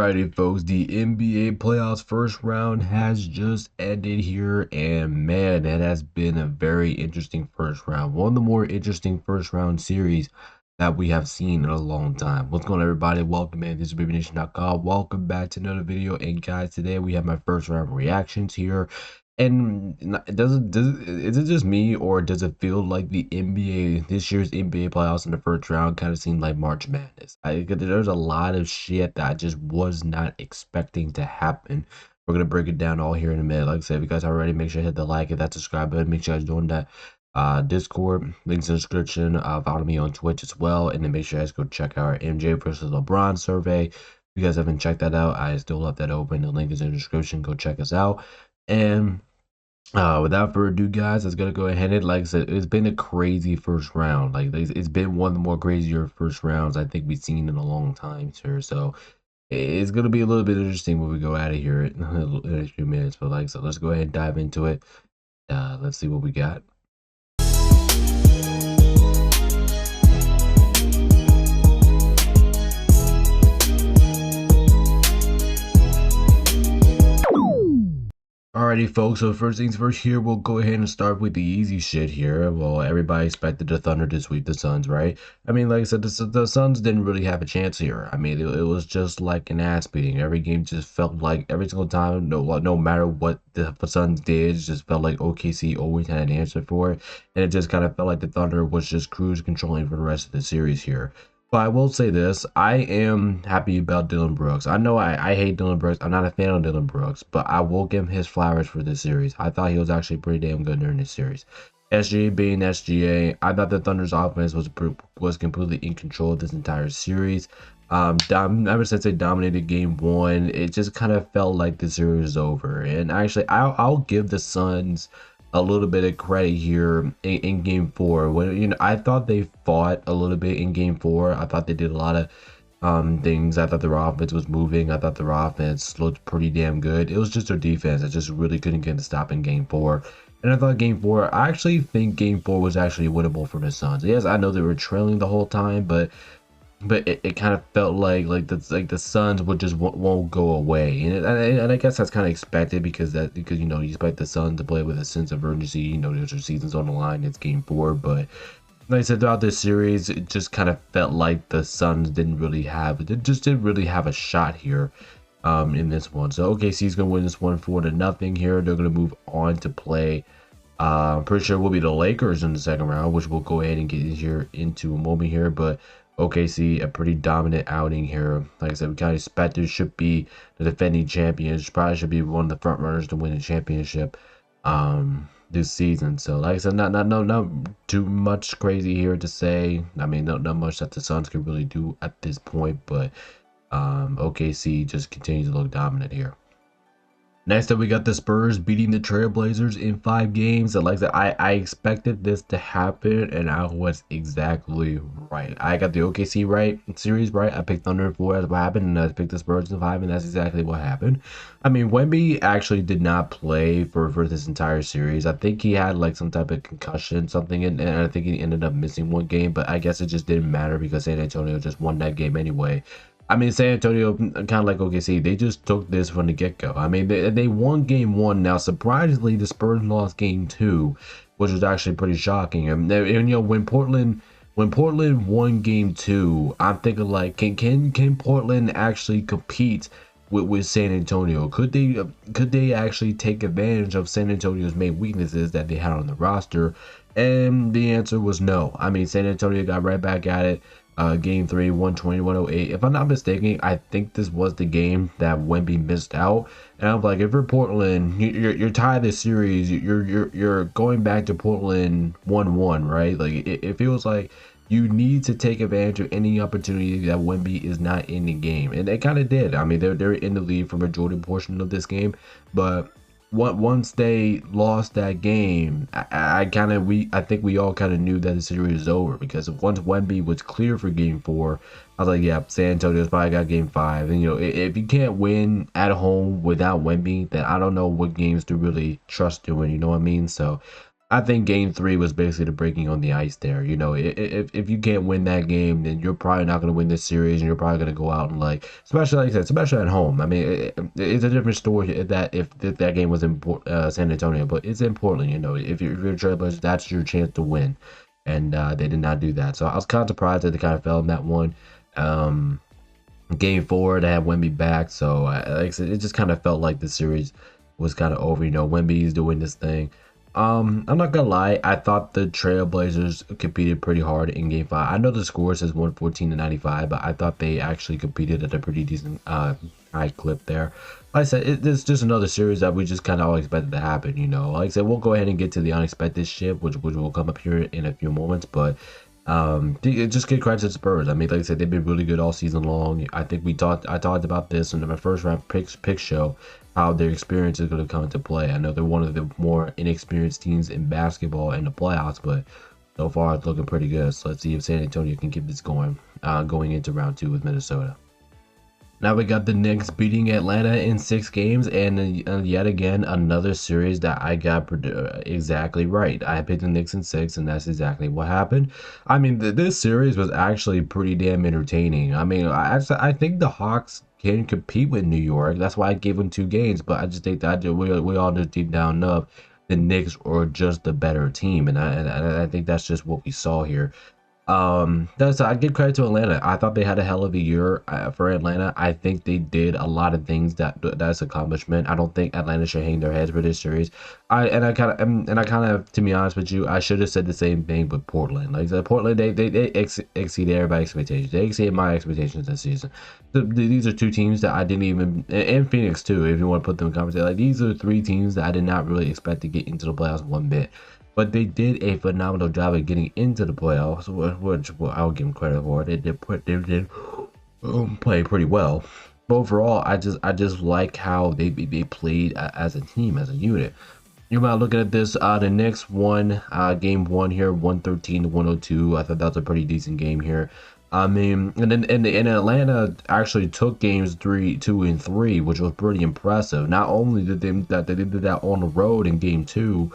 Alrighty, folks, the NBA playoffs first round has just ended here, and man, that has been a very interesting first round. One of the more interesting first round series that we have seen in a long time. What's going on, everybody? Welcome, man. This is BabyNation.com. Welcome back to another video. And guys, today we have my first round reactions here. And is it just me, or does it feel like the NBA, this year's NBA playoffs in the first round kind of seemed like March Madness? There's a lot of shit that I just was not expecting to happen. We're going to break it down all here in a minute. Like I said, if you guys are already, make sure to hit the like, hit that subscribe button. Make sure you guys join that Discord. Links in the description. Follow me on Twitch as well. And then make sure you guys go check out our MJ versus LeBron survey. If you guys haven't checked that out, I still left that open. The link is in the description. Go check us out. And without further ado, guys, let's gonna go ahead and, like I said, it's been a crazy first round. Like, it's been one of the more crazier first rounds I think we've seen in a long time, sir. So it's gonna be a little bit interesting when we go out of here in a few minutes. But like, so let's go ahead and dive into it. Let's see what we got. Alrighty, folks, so first things first here, we'll go ahead and start with the easy shit here. Well, everybody expected the Thunder to sweep the Suns, right? I mean, like I said, the Suns didn't really have a chance here. I mean, it was just like an ass beating. Every game just felt like, every single time, no matter what the Suns did, it just felt like OKC always had an answer for it. And it just kind of felt like the Thunder was just cruise controlling for the rest of the series here. But I will say this, I am happy about Dillon Brooks. I know I hate Dillon Brooks. I'm not a fan of Dillon Brooks, but I will give him his flowers for this series. I thought he was actually pretty damn good during this series. SGA being SGA, I thought the Thunder's offense was completely in control of this entire series. Ever since they dominated game one, it just kind of felt like the series was over. And actually, I'll give the Suns a little bit of credit here in game four. When I thought they fought a little bit in game four. I thought they did a lot of things. I thought their offense was moving. I thought their offense looked pretty damn good. It was just their defense that just really couldn't get to stop in game four. And I thought game four, I actually think game four was actually winnable for the Suns. Yes, I know they were trailing the whole time, but it kind of felt like the Suns would just won't go away, and I guess that's kind of expected because you know, you expect the Suns to play with a sense of urgency. You know, there's their seasons on the line. It's game four, but like I said, throughout this series, it just kind of felt like the Suns didn't really have a shot here in this one. So OKC's gonna win this one 4-0 here. They're gonna move on to play. I'm pretty sure it will be the Lakers in the second round, which we'll go ahead and get here into a moment here, but OKC, a pretty dominant outing here. Like I said, we kind of expected should be the defending champions. Probably should be one of the front runners to win the championship this season. So like I said, not too much crazy here to say. I mean, not much that the Suns can really do at this point, but OKC just continues to look dominant here. Next up, we got the Spurs beating the Trailblazers in 5 games. And like I said, I expected this to happen, and I was exactly right. I got the OKC series right. I picked Thunder in 4 as what happened, and I picked the Spurs in 5, and that's exactly what happened. I mean, Wemby actually did not play for this entire series. I think he had like some type of concussion, something, and I think he ended up missing 1 game. But I guess it just didn't matter because San Antonio just won that game anyway. I mean, San Antonio, kind of like OKC, they just took this from the get-go. I mean, they won game 1. Now, surprisingly, the Spurs lost game 2, which was actually pretty shocking. And you know, when Portland won game 2, I'm thinking like, can Portland actually compete with San Antonio? Could they actually take advantage of San Antonio's main weaknesses that they had on the roster? And the answer was no. I mean, San Antonio got right back at it. Game 3, 120-108. If I'm not mistaken, I think this was the game that Wemby missed out. And I'm like, if you're Portland, you're tied this series. You're going back to Portland 1-1, right? Like, it feels like you need to take advantage of any opportunity that Wemby is not in the game, and they kind of did. I mean, they're in the lead for a majority portion of this game, but once they lost that game, I think we all kind of knew that the series was over, because once Wemby was clear for game 4, I was like, yeah, San Antonio's probably got game 5. And you know, if you can't win at home without Wemby, then I don't know what games to really trust doing, you know what I mean? So I think game three was basically the breaking on the ice there. You know, if you can't win that game, then you're probably not going to win this series, and you're probably going to go out and like, especially like I said, especially at home. I mean, it's a different story that if that game was in San Antonio, but it's in Portland. You know, if you're Trailblazers, that's your chance to win, and they did not do that. So I was kind of surprised that they kind of fell in that one. Um, Game four, they had Wemby back, so like I said, it just kind of felt like the series was kind of over. You know, Wemby's doing this thing. I'm not gonna lie, I thought the Trailblazers competed pretty hard in Game Five. I know the score says 114 to 95, but I thought they actually competed at a pretty decent high clip there. Like I said, it's just another series that we just kind of all expected to happen. You know, like I said, we'll go ahead and get to the unexpected shit, which will come up here in a few moments, but. Just get credit to the Spurs. I mean, like I said, they've been really good all season long. I think I talked about this in my first round pick show, how their experience is going to come into play. I know they're one of the more inexperienced teams in basketball in the playoffs, but so far it's looking pretty good. So let's see if San Antonio can keep this going, going into round two with Minnesota. Now we got the Knicks beating Atlanta in 6 games, and yet again another series that I got exactly right. I picked the Knicks in 6, and that's exactly what happened. I mean, this series was actually pretty damn entertaining. I mean, I think the Hawks can compete with New York. That's why I gave them 2 games, but I just think that we all just deep down know the Knicks are just the better team, and I think that's just what we saw here. I give credit to Atlanta. I thought they had a hell of a year for Atlanta. I think they did a lot of things that's accomplishment. I don't think Atlanta should hang their heads for this series. I kind of, to be honest with you, I should have said the same thing with Portland. Like I said, Portland, they exceeded everybody's expectations. They exceeded my expectations this season. These are 2 teams that I didn't even, and Phoenix too, if you want to put them in conversation. Like these are 3 teams that I did not really expect to get into the playoffs one bit. But they did a phenomenal job of getting into the playoffs, which I'll give them credit for. They did play pretty well. But overall, I just like how they played as a team, as a unit. You're about looking at this. The Knicks won game 1 here, 113 to 102. I thought that was a pretty decent game here. I mean, and then and Atlanta actually took games 3, 2, and 3, which was pretty impressive. Not only did they did that on the road in game 2.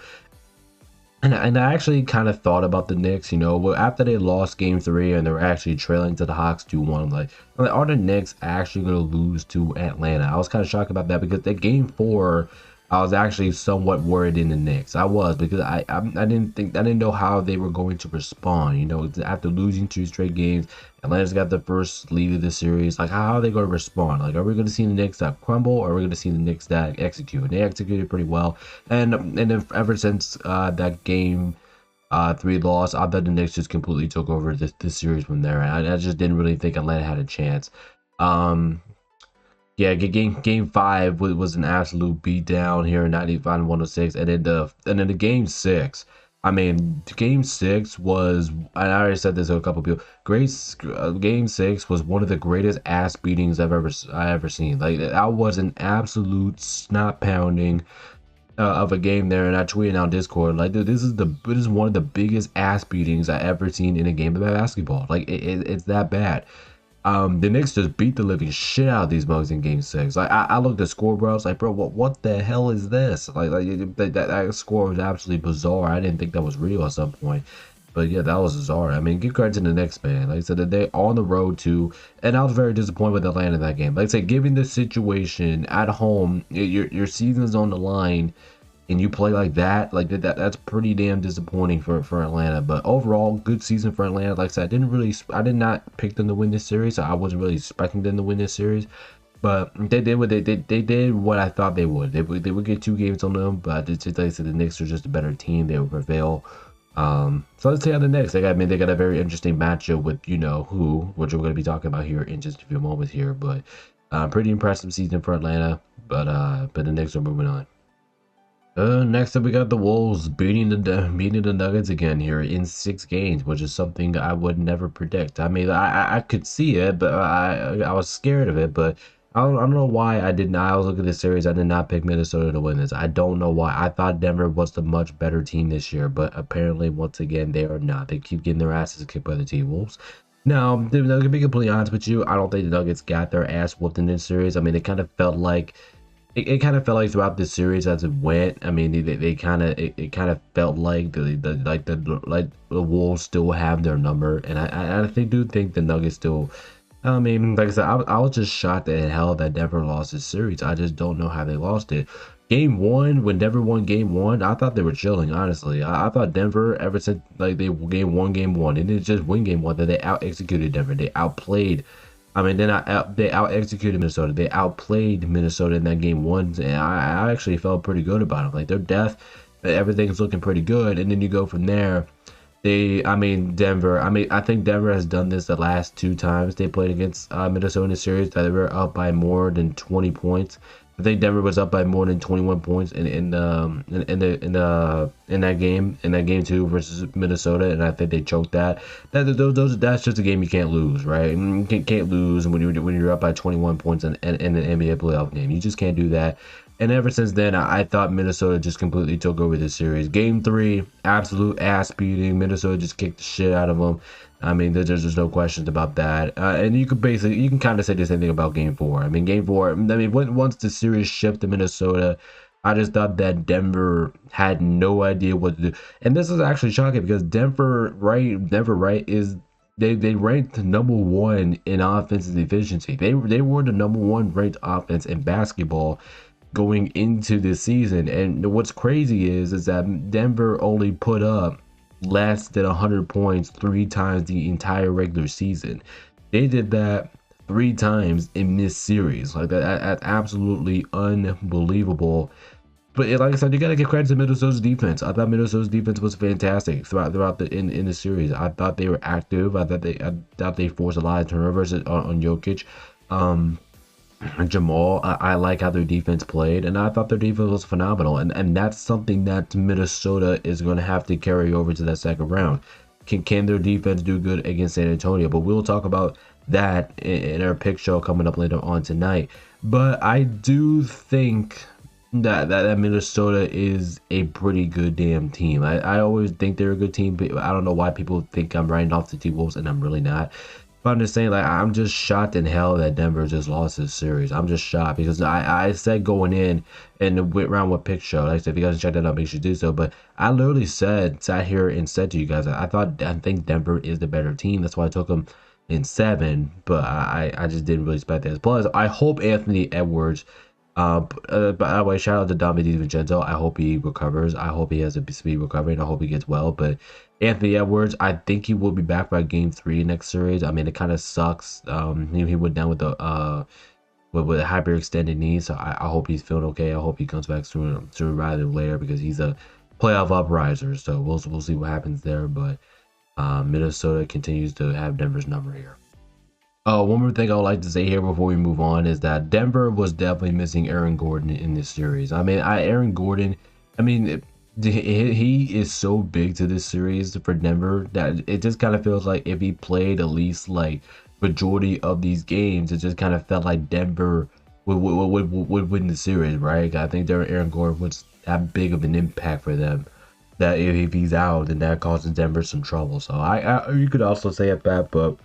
And I actually kind of thought about the Knicks, you know, after they lost game 3 and they were actually trailing to the Hawks 2-1, I'm like, are the Knicks actually going to lose to Atlanta? I was kind of shocked about that because the game 4, I was actually somewhat worried in the Knicks. I was, because I didn't know how they were going to respond. You know, after losing 2 straight games, Atlanta's got the first lead of the series. Like, how are they going to respond? Like, are we going to see the Knicks that crumble, or are we going to see the Knicks that execute? And they executed pretty well. And then ever since that game 3 loss, I thought the Knicks just completely took over this series from there. And I just didn't really think Atlanta had a chance. Yeah, game 5 was an absolute beatdown here, 95-106, and then the game 6. I mean, game 6 was, and I already said this to a couple people. Game 6 was one of the greatest ass beatings I ever seen. Like, that was an absolute snot pounding of a game there, and I tweeted on Discord like, dude, this is one of the biggest ass beatings I ever seen in a game of basketball. Like, it's that bad. The Knicks just beat the living shit out of these mugs in game 6. Like, I looked at scoreboard, I was like, bro, what the hell is this? Like that score was absolutely bizarre. I didn't think that was real at some point. But yeah, that was bizarre. I mean, give credit to the Knicks, man. Like I said, they on the road too, and I was very disappointed with Atlanta in that game. Like I said, given the situation at home, your season's on the line, and you play like that, that's pretty damn disappointing for Atlanta. But overall, good season for Atlanta. Like I said, I did not pick them to win this series. So I wasn't really expecting them to win this series, but they did what they did what I thought they would. They would get 2 games on them, but like I said, the Knicks are just a better team. They would prevail. So let's see how the Knicks. They got a very interesting matchup with you know who, which we're going to be talking about here in just a few moments here. But pretty impressive season for Atlanta. But the Knicks are moving on. Next up, we got the Wolves beating the Nuggets again here in 6 games, which is something I would never predict. I mean, I could see it, but I was scared of it. But I don't know why I didn't. I was looking at this series. I did not pick Minnesota to win this. I don't know why. I thought Denver was the much better team this year, but apparently, once again, they are not. They keep getting their asses kicked by the T-Wolves. Now, to be completely honest with you, I don't think the Nuggets got their ass whooped in this series. I mean, it kind of felt like it kind of felt like throughout this series as it went. I mean, they kind of it kind of felt like the Wolves still have their number, and I think do think the Nuggets still. I mean, like I said, I was just shocked at hell that Denver lost this series. I just don't know how they lost it. Game one, when Denver won game one, I thought they were chilling, honestly. I thought Denver, ever since like they game one, and didn't just win game one, that they out executed Denver. They outplayed. I mean, they out executed Minnesota. They outplayed Minnesota in that game one, and I actually felt pretty good about them. Like their depth, everything's looking pretty good, and then you go from there. I mean, Denver. I mean, I think Denver has done this the last two times they played against Minnesota in the series. That they were up by more than 20 points. I think Denver was up by more than 21 points in that game two versus Minnesota, and I think they choked that. That's just a game you can't lose, right? You can't lose when you're up by 21 points in an NBA playoff game. You just can't do that. And ever since then, I thought Minnesota just completely took over this series. Game three, absolute ass beating. Minnesota just kicked the shit out of them. I mean, there's no questions about that. And you can kind of say the same thing about game four. I mean, game four, I mean, once the series shifted to Minnesota, I just thought that Denver had no idea what to do. And this is actually shocking because Denver, right, is they ranked number one in offensive efficiency. They were the number one ranked offense in basketball going into this season. And what's crazy is that Denver only put up less than 100 points 3 times the entire regular season. They did that 3 times in this series. Like that's absolutely unbelievable. But like I said, you gotta give credit to Minnesota's defense. I thought Minnesota's defense was fantastic throughout the in the series. I thought they were active. I thought they forced a lot of turnovers on Jokic. Jamal, I like how their defense played, and I thought their defense was phenomenal, and that's something that Minnesota is going to have to carry over to that second round. Can their defense do good against San Antonio? But we'll talk about that in our pick show coming up later on tonight. But I do think that Minnesota is a pretty good damn team. I always think they're a good team, but I don't know why people think I'm writing off the T-Wolves, and I'm really not. But I'm just saying, like, I'm just shocked in hell that Denver just lost this series. I'm just shocked because I said going in and went around with pick show. Like I said, if you guys check that out, make sure you do so. But I literally sat here and said to you guys, I think Denver is the better team. That's why I took them in 7. But I just didn't really expect that. Plus, I hope Anthony Edwards. By the way, shout out to Dominique DiVincenzo. I hope he recovers. I hope he has a speed recovery, and I hope he gets well. But Anthony Edwards, I think he will be back by game 3 next series. I mean, it kind of sucks. He went down with the with a hyperextended knee, so I hope he's feeling okay. I hope he comes back sooner rather than later because he's a playoff upriser. So we'll see what happens there. But Minnesota continues to have Denver's number here. One more thing I would like to say here before we move on is that Denver was definitely missing Aaron Gordon in this series. I mean, Aaron Gordon, I mean, he is so big to this series for Denver that it just kind of feels like if he played at least like majority of these games, it just kind of felt like Denver would win the series, right? I think Aaron Gordon was that big of an impact for them that if he's out, then that causes Denver some trouble. So you could also say it that, but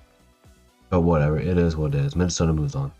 whatever, it is what it is. Minnesota moves on.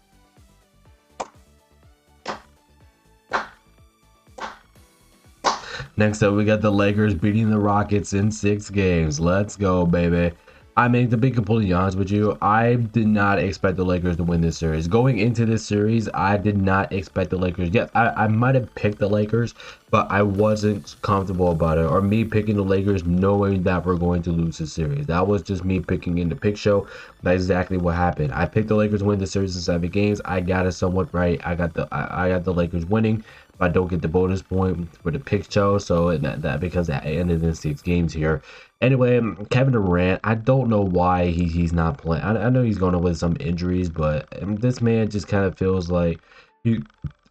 Next up, we got the Lakers beating the Rockets in 6 games. Let's go, baby. I mean, to be completely honest with you, I did not expect the Lakers to win this series. Going into this series, I did not expect the Lakers. Yes, I might have picked the Lakers, but I wasn't comfortable about it. Or me picking the Lakers knowing that we're going to lose this series. That was just me picking in the pick show. That's exactly what happened. I picked the Lakers to win the series in 7 games. I got it somewhat right. I got the Lakers winning. I don't get the bonus point for the pick show, so that because I ended in 6 games here. Anyway, Kevin Durant, I don't know why he's not playing. I know he's going with some injuries, but this man just kind of feels like he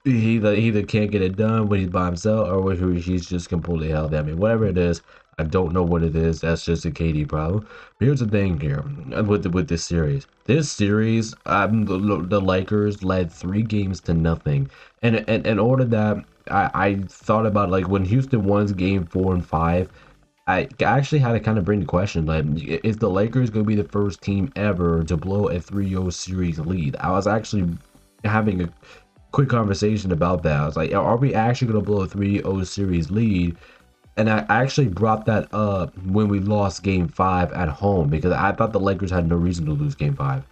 either can't get it done when he's by himself or he's just completely held. I mean, whatever it is, I don't know what it is. That's just a KD problem. But here's the thing here with this series. This series, the Lakers led 3 games to nothing. And in order that I thought about, like, when Houston won game 4 and 5, I actually had to kind of bring the question, like, is the Lakers going to be the first team ever to blow a 3-0 series lead? I was actually having quick conversation about that. I was like, are we actually going to blow a 3-0 series lead? And I actually brought that up when we lost game 5 at home, because I thought the Lakers had no reason to lose game 5.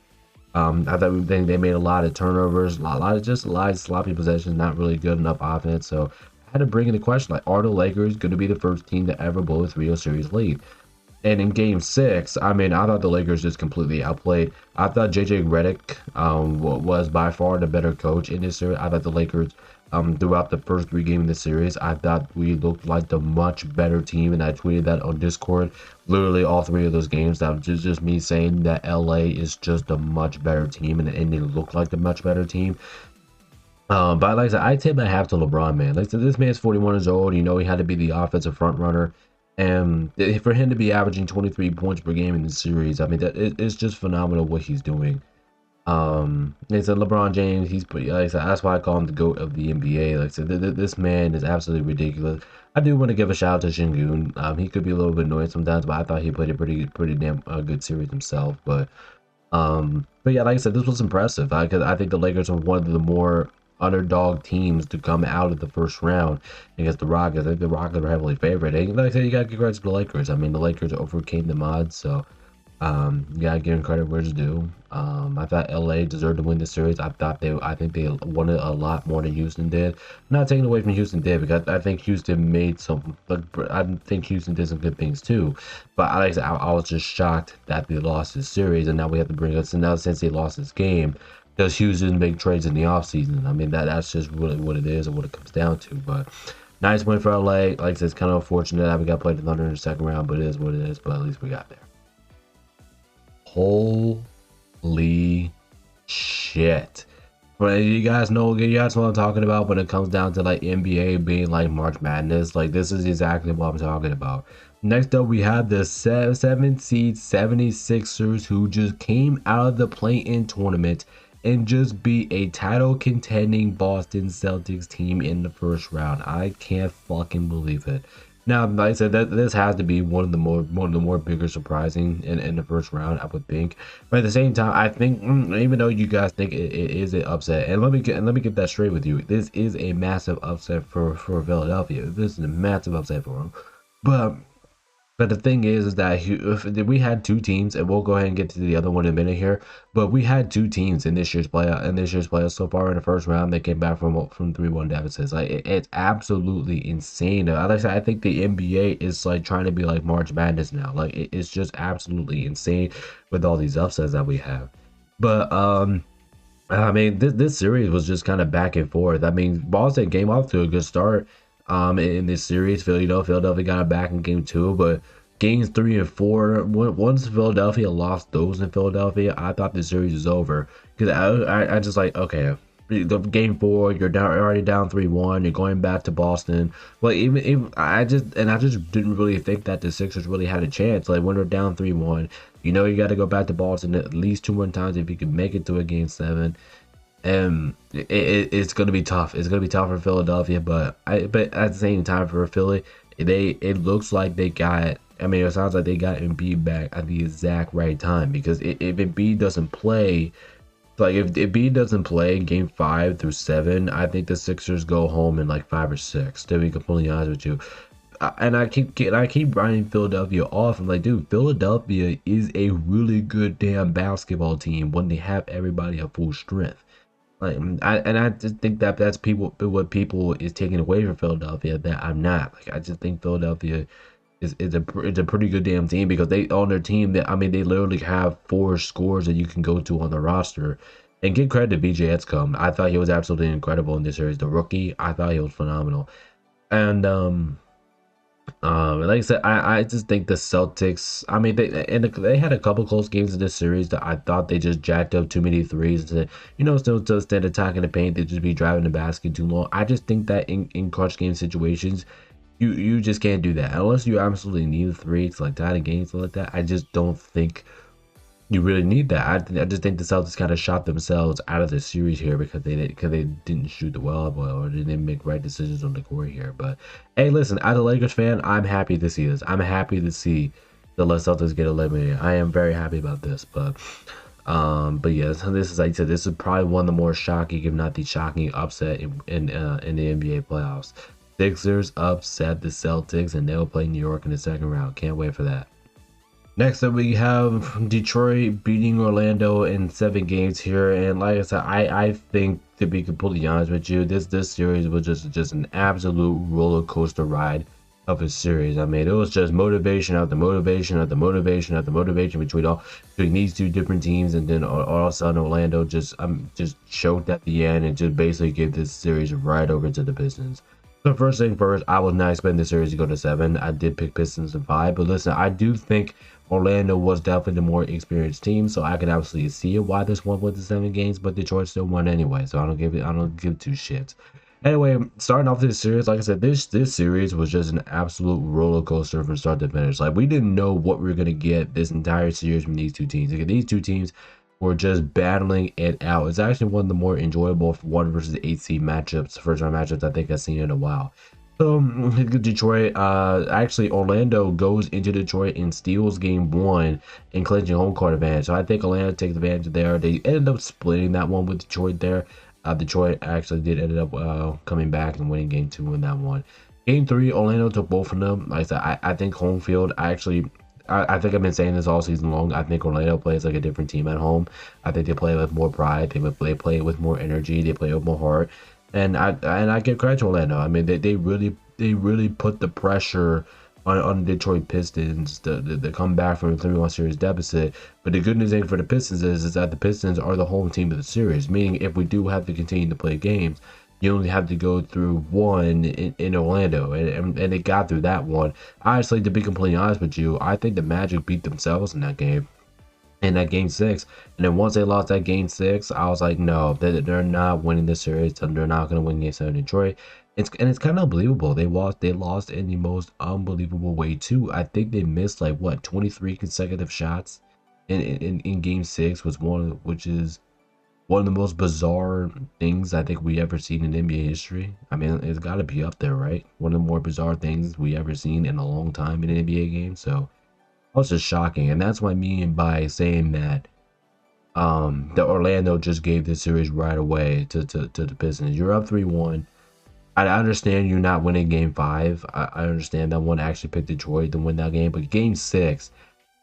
I thought they made a lot of turnovers, a lot of sloppy possessions, not really good enough offense. So I had to bring into question, like, are the Lakers going to be the first team to ever blow a 3-0 series lead? And in game 6, I mean, I thought the Lakers just completely outplayed. I thought JJ Redick was by far the better coach in this series. I thought the Lakers, throughout the first 3 games of the series, I thought we looked like the much better team, and I tweeted that on Discord. Literally all 3 of those games, that was just me saying that LA is just a much better team, and they look like the much better team. But like I said, I tip my hat to LeBron, man. Like I said, this man's 41 years old. You know, he had to be the offensive front runner. And for him to be averaging 23 points per game in the series, I mean, it's just phenomenal what he's doing. Like I said, LeBron James, he's pretty, like I said, that's why I call him the GOAT of the NBA. Like I said, this man is absolutely ridiculous. I do want to give a shout out to Şengün. He could be a little bit annoying sometimes, but I thought he played a pretty damn good series himself. But yeah, like I said, this was impressive. I think the Lakers are one of the more underdog teams to come out of the first round against the Rockets. I think the Rockets are heavily favored. And like I said, you got to give credit to the Lakers. I mean, the Lakers overcame the odds, so you gotta give them credit where it's due. I thought LA deserved to win this series. I think they wanted a lot more than Houston did. I'm not taking away from Houston did, because I think Houston made some, but I think Houston did some good things too. But like I said, I was just shocked that they lost this series, and now we have to bring us. And now since they lost this game, does Houston make trades in the offseason? I mean, that's just really what it is and what it comes down to. But nice win for LA. Like I said, it's kind of unfortunate that we got played the Thunder in the second round, but it is what it is. But at least we got there. Holy shit. But you guys know what I'm talking about when it comes down to like NBA being like March Madness. Like, this is exactly what I'm talking about. Next up, we have the 7th seed 76ers, who just came out of the play-in tournament and just beat a title contending Boston Celtics team in the first round. I can't fucking believe it. Now, like I said, this has to be one of the more bigger surprising in the first round, I would think. But at the same time, I think even though you guys think it is an upset, and let me get that straight with you, this is a massive upset for Philadelphia. This is a massive upset for them. But the thing is that if we had 2 teams, and we'll go ahead and get to the other one in a minute here. But we had 2 teams in this year's playoff. So far in the first round, they came back from 3-1 deficits. Like, it's absolutely insane. Like I said, I think the NBA is like trying to be like March Madness now. Like, it's just absolutely insane with all these upsets that we have. But I mean, this series was just kind of back and forth. I mean, Boston came off to a good start. In this series, Philadelphia got it back in game 2, but games 3 and 4, once Philadelphia lost those in Philadelphia, I thought the series was over, because I just like, okay, game 4, you're already down 3-1, you're going back to Boston. Well, even I just didn't really think that the Sixers really had a chance. Like, when they're down 3-1, you know, you got to go back to Boston at least 2 more times if you can make it to a game 7. It's going to be tough. It's going to be tough for Philadelphia, but at the same time for Philly, it looks like they got. I mean, it sounds like they got Embiid back at the exact right time, because if Embiid doesn't play, like if Embiid doesn't play game 5 through 7, I think the Sixers go home in like 5 or 6. To be completely honest with you. And I keep writing Philadelphia off. I'm like, dude, Philadelphia is a really good damn basketball team when they have everybody at full strength. Like, I just think that that's what people is taking away from Philadelphia that I'm not. Like, I just think Philadelphia is a pretty good damn team, because they on their team that, I mean, they literally have 4 scores that you can go to on the roster. And give credit to BJ Etzcom. I thought he was absolutely incredible in this series. The rookie, I thought he was phenomenal. And like I said, I just think the Celtics, I mean, they had a couple close games in this series that I thought they just jacked up too many threes, and, you know, still to stand attacking the paint, they just be driving the basket too long. I just think that in clutch game situations, you just can't do that unless you absolutely need a 3 to like tie the game, stuff like that. I just don't think you really need that. I just think the Celtics kind of shot themselves out of the series here, because they didn't shoot the well, or they didn't make right decisions on the court here. But hey, listen, as a Lakers fan, I'm happy to see this. I'm happy to see the Celtics get eliminated. I am very happy about this. But But yeah, so this is, like I said, this is probably one of the more shocking, if not the shocking, upset in the NBA playoffs. Sixers upset the Celtics, and they'll play New York in the second round. Can't wait for that. Next up, we have Detroit beating Orlando in 7 games here, and like I said, I think, to be completely honest with you, this series was just an absolute roller coaster ride of a series. I mean, it was just motivation after motivation after motivation after motivation between these two different teams, and then all of a sudden Orlando just choked at the end and just basically gave this series right over to the Pistons. So first thing first, I was not expecting the series to go to 7. I did pick Pistons in 5, but listen, I do think Orlando was definitely the more experienced team, so I can absolutely see why this one went to 7 games, but Detroit still won anyway, so I don't give two shits. Anyway, starting off this series, like I said, this series was just an absolute roller coaster from start to finish. Like, we didn't know what we were gonna get this entire series from these two teams. Like, these two teams were just battling it out. It's actually one of the more enjoyable 1 versus 8 seed matchups, first round matchups I think I've seen in a while. So Detroit, actually Orlando goes into Detroit and steals game 1 and clinching home court advantage. So I think Orlando takes advantage there. They ended up splitting that one with Detroit there. Detroit actually did end up coming back and winning game 2 in that one. Game 3, Orlando took both of them. Like I said, I think home field, I think I've been saying this all season long. I think Orlando plays like a different team at home. I think they play with more pride. They play with more energy. They play with more heart. And I give credit to Orlando. I mean, they really put the pressure on the Detroit Pistons to come back from a 3-1 series deficit. But the good news thing for the Pistons is that the Pistons are the home team of the series. Meaning, if we do have to continue to play games, you only have to go through one in Orlando, and they got through that one. Honestly, to be completely honest with you, I think the Magic beat themselves in that game. In that game 6, and then once they lost that game 6, I was like, no, they're not winning this series, and they're not going to win game 7 in Detroit. It's kind of unbelievable. They lost in the most unbelievable way too. I think they missed like what 23 consecutive shots in game 6, which is one of the most bizarre things I think we ever seen in NBA history. I mean, it's got to be up there, right? One of the more bizarre things we ever seen in a long time in an NBA game. So was just shocking, and that's what I mean by saying that the Orlando just gave this series right away to the Pistons. You're up 3-1. I understand you're not winning game 5. I understand that one actually picked Detroit to win that game, but game 6,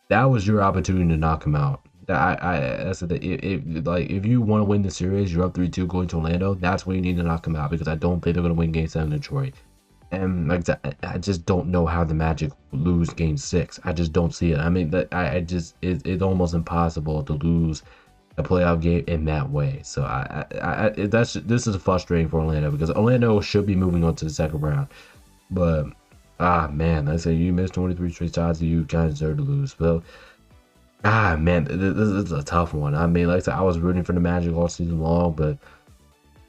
that was your opportunity to knock them out. I said that if you want to win the series, you're up 3-2 going to Orlando. That's when you need to knock them out, because I don't think they're going to win game 7 in Detroit. And like that, I just don't know how the Magic lose game 6. I just don't see it. I mean, it's almost impossible to lose a playoff game in that way. So this is frustrating for Orlando, because Orlando should be moving on to the second round. But man, I say you missed 23 straight shots, you kind of deserve to lose. So man, this is a tough one. I mean, like I said, I was rooting for the Magic all season long, but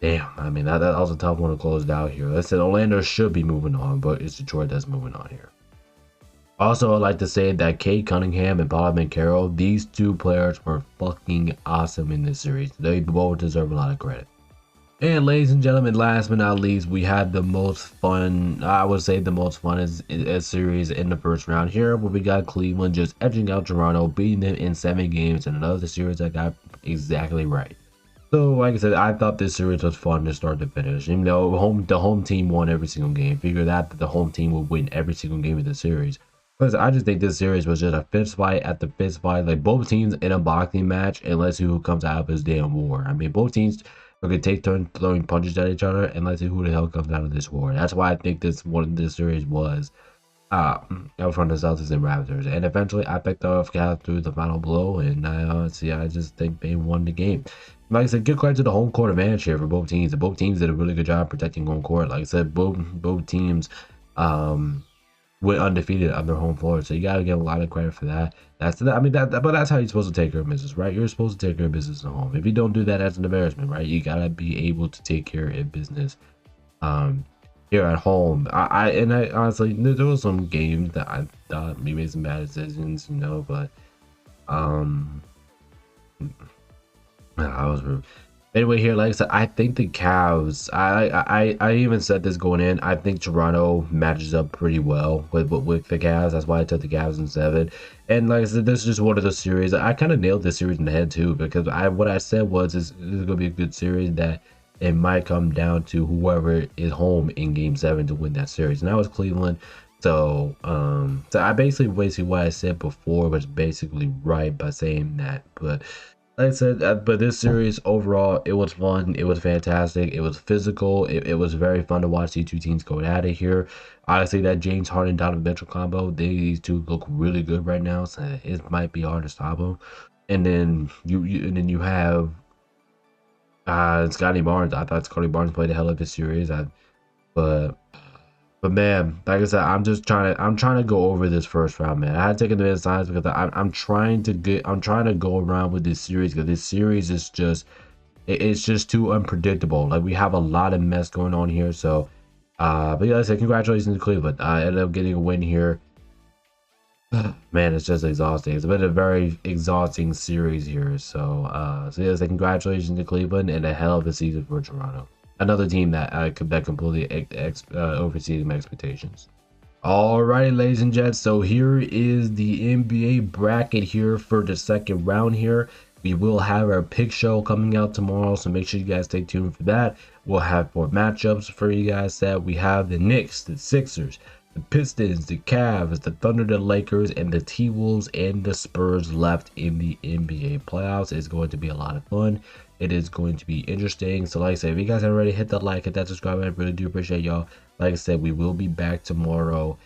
damn, I mean, that was a tough one to close out here. Like I said, Orlando should be moving on, but it's Detroit that's moving on here. Also, I'd like to say that Cade Cunningham and Paolo Banchero, these two players were fucking awesome in this series. They both deserve a lot of credit. And ladies and gentlemen, last but not least, we had the most fun, I would say the most fun as series in the first round here, where we got Cleveland just edging out Toronto, beating them in 7 games, and another series that got exactly right. So, like I said, I thought this series was fun to start to finish. Even though the home team won every single game, figured out that the home team would win every single game of the series. Because I just think this series was just a fist fight after fist fight. Like, both teams in a boxing match, and let's see who comes out of this damn war. I mean, both teams are going to take turns throwing punches at each other, and let's see who the hell comes out of this war. That's why I think this series was out from the Celtics and Raptors. And eventually, I picked off Cavs through the final blow, and I just think they won the game. Like I said, give credit to the home court advantage here for both teams. Both teams did a really good job protecting home court. Like I said, both teams went undefeated on their home floor. So you gotta give a lot of credit for that. But that's how you're supposed to take care of business, right? You're supposed to take care of business at home. If you don't do that, that's an embarrassment, right? You gotta be able to take care of business here at home. I honestly, there was some games that I thought we made some bad decisions, you know, but Anyway, here, like I said, I think the Cavs. I even said this going in. I think Toronto matches up pretty well with the Cavs. That's why I took the Cavs in 7. And like I said, this is just one of those series. I kind of nailed this series in the head too, because what I said was this is gonna be a good series that it might come down to whoever is home in Game 7 to win that series. And that was Cleveland. So I basically what I said before was basically right by saying that, but. Like I said, but this series overall, it was fun. It was fantastic. It was physical. It was very fun to watch these two teams go at it here. Honestly, that James Harden Donovan Mitchell combo, these two look really good right now. So it might be hard to stop them. And then you have Scotty Barnes. I thought Scotty Barnes played a hell of a series. But but man, like I said, I'm trying to go over this first round, man. I had taken the signs because I'm trying to go around with this series because this series is just it's just too unpredictable. Like we have a lot of mess going on here. So but yeah, like I said, congratulations to Cleveland. I ended up getting a win here. Man, it's just exhausting. It's been a very exhausting series here. So yeah, so congratulations to Cleveland and a hell of a season for Toronto. Another team that completely overseeded my expectations. Alrighty, ladies and gents. So here is the NBA bracket here for the second round here. We will have our pick show coming out tomorrow, so make sure you guys stay tuned for that. We'll have 4 matchups for you guys set. We have the Knicks, the Sixers, the Pistons, the Cavs, the Thunder, the Lakers, and the T-Wolves and the Spurs left in the NBA playoffs. It's going to be a lot of fun. It is going to be interesting. So like I said, if you guys haven't already, hit that like, hit that subscribe. I really do appreciate y'all. Like I said, we will be back tomorrow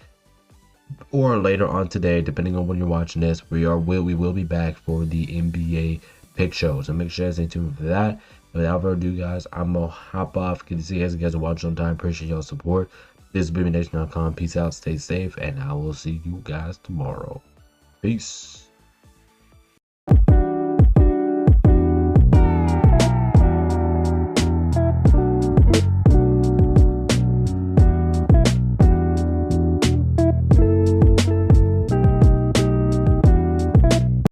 or later on today, depending on when you're watching this. We will be back for the NBA pick show. So make sure you stay tuned for that. Without further ado, guys, I'm gonna hop off. Good to see you guys are watching on time. Appreciate y'all support. This is BabyNation.com. Peace out, stay safe, and I will see you guys tomorrow. Peace.